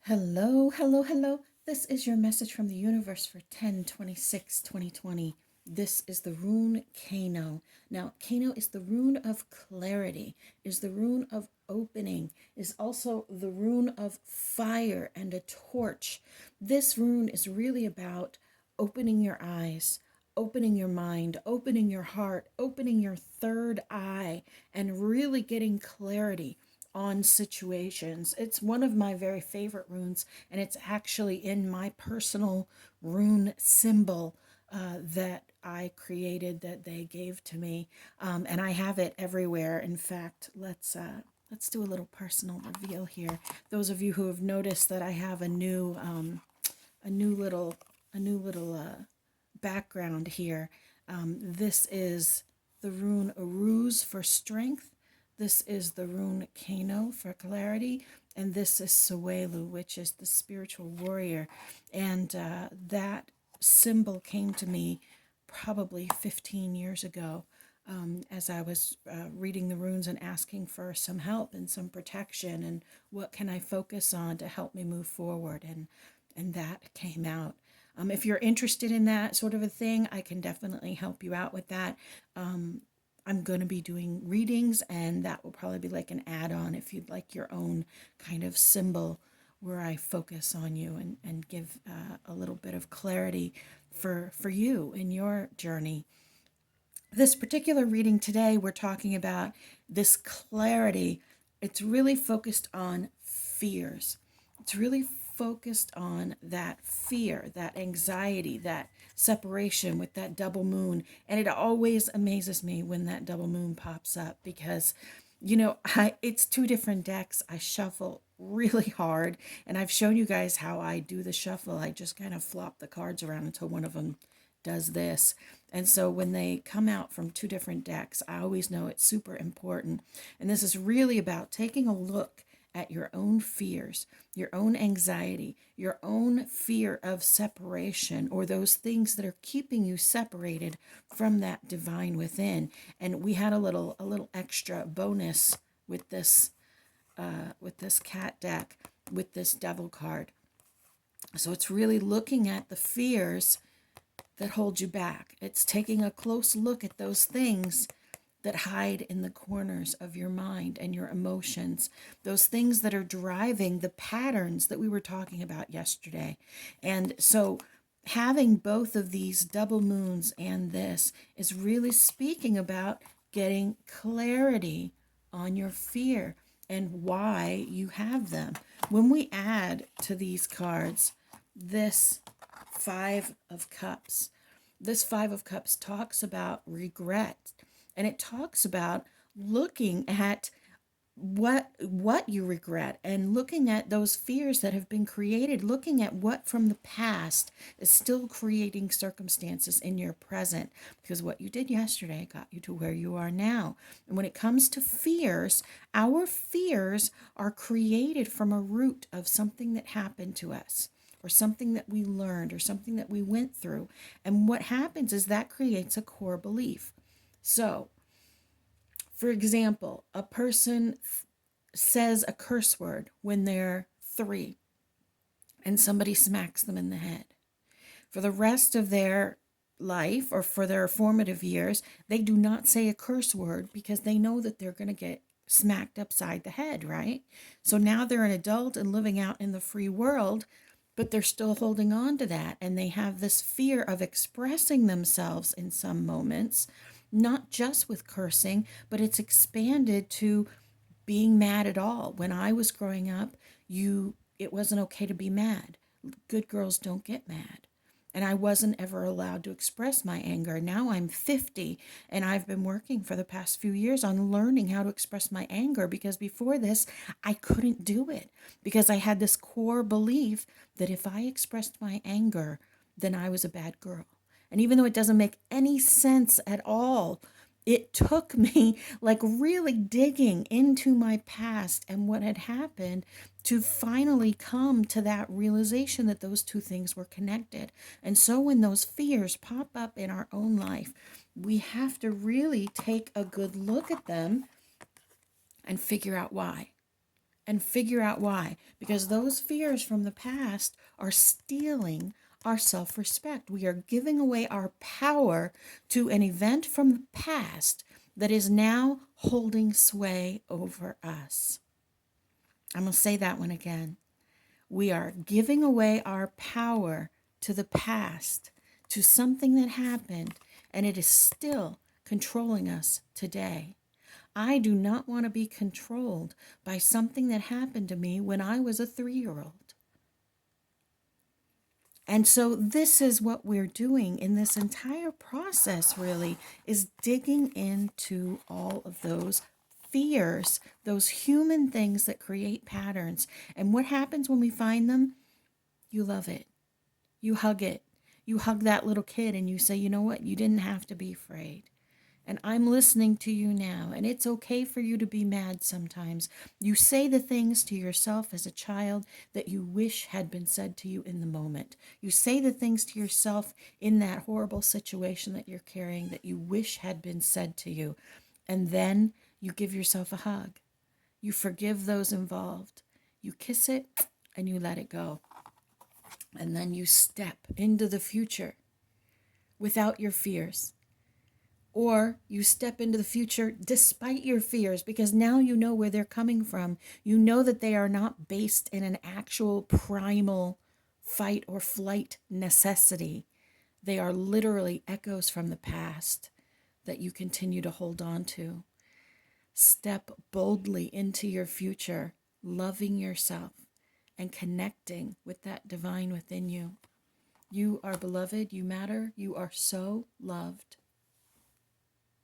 Hello, hello, hello. This is your message from the universe for 10/26/2020. This is the rune Kano. Now, Kano is the rune of clarity, is the rune of opening, is also the rune of fire and a torch. This rune is really about opening your eyes, opening your mind, opening your heart, opening your third eye, and really getting clarity on situations. It's one of my very favorite runes, and it's actually in my personal rune symbol that I created that they gave to me, and I have it everywhere. In fact, let's do a little personal reveal here. Those of you who have noticed that I have a new little a new little background here. This is the rune Aruz for strength. This is the rune Kano for clarity. And this is Suelu, which is the spiritual warrior. And that symbol came to me probably 15 years ago, as I was reading the runes and asking for some help and some protection and what can I focus on to help me move forward. And that came out. If you're interested in that sort of a thing, I can definitely help you out with that. I'm going to be doing readings, and that will probably be like an add-on if you'd like your own kind of symbol where I focus on you and give a little bit of clarity for you in your journey. This particular reading today, we're talking about this clarity. It's really focused on fears. It's really focused on that fear, that anxiety, that separation with that double moon. And it always amazes me when that double moon pops up because, it's two different decks. I shuffle really hard, and I've shown you guys how I do the shuffle. I just kind of flop the cards around until one of them does this. And so when they come out from two different decks, I always know it's super important. And this is really about taking a look at your own fears, your own anxiety, your own fear of separation, or those things that are keeping you separated from that divine within. And we had a little extra bonus with this cat deck, with this devil card. So it's really looking at the fears that hold you back. It's taking a close look at those things that hide in the corners of your mind and your emotions, those things that are driving the patterns that we were talking about yesterday. And so having both of these double moons and this is really speaking about getting clarity on your fear and why you have them. When we add to these cards this Five of Cups, this Five of Cups talks about regret, and it talks about looking at what you regret and looking at those fears that have been created, looking at what from the past is still creating circumstances in your present, because what you did yesterday got you to where you are now. And when it comes to fears, our fears are created from a root of something that happened to us, or something that we learned, or something that we went through. And what happens is that creates a core belief. So, for example, a person says a curse word when they're 3 and somebody smacks them in the head. For the rest of their life, or for their formative years, they do not say a curse word because they know that they're going to get smacked upside the head, right? So now they're an adult and living out in the free world, but they're still holding on to that. And they have this fear of expressing themselves in some moments, not just with cursing, but it's expanded to being mad at all. When I was growing up, it wasn't okay to be mad. Good girls don't get mad. And I wasn't ever allowed to express my anger. Now I'm 50, and I've been working for the past few years on learning how to express my anger, because before this, I couldn't do it because I had this core belief that if I expressed my anger, then I was a bad girl. And even though it doesn't make any sense at all, it took me like really digging into my past and what had happened to finally come to that realization that those two things were connected. And so when those fears pop up in our own life, we have to really take a good look at them and figure out why. and figure out why. Because those fears from the past are stealing our self-respect. We are giving away our power to an event from the past that is now holding sway over us. I'm going to say that one again. We are giving away our power to the past, to something that happened, and it is still controlling us today. I do not want to be controlled by something that happened to me when I was a 3-year-old. And so this is what we're doing in this entire process, really, is digging into all of those fears, those human things that create patterns. And what happens when we find them? You love it. You hug it. You hug that little kid and you say, you know what? You didn't have to be afraid. And I'm listening to you now. And it's okay for you to be mad sometimes. You say the things to yourself as a child that you wish had been said to you in the moment. You say the things to yourself in that horrible situation that you're carrying that you wish had been said to you. And then you give yourself a hug. You forgive those involved. You kiss it and you let it go. And then you step into the future without your fears. Or you step into the future despite your fears, because now you know where they're coming from. You know that they are not based in an actual primal fight or flight necessity. They are literally echoes from the past that you continue to hold on to. Step boldly into your future, loving yourself and connecting with that divine within you. You are beloved, you matter, you are so loved.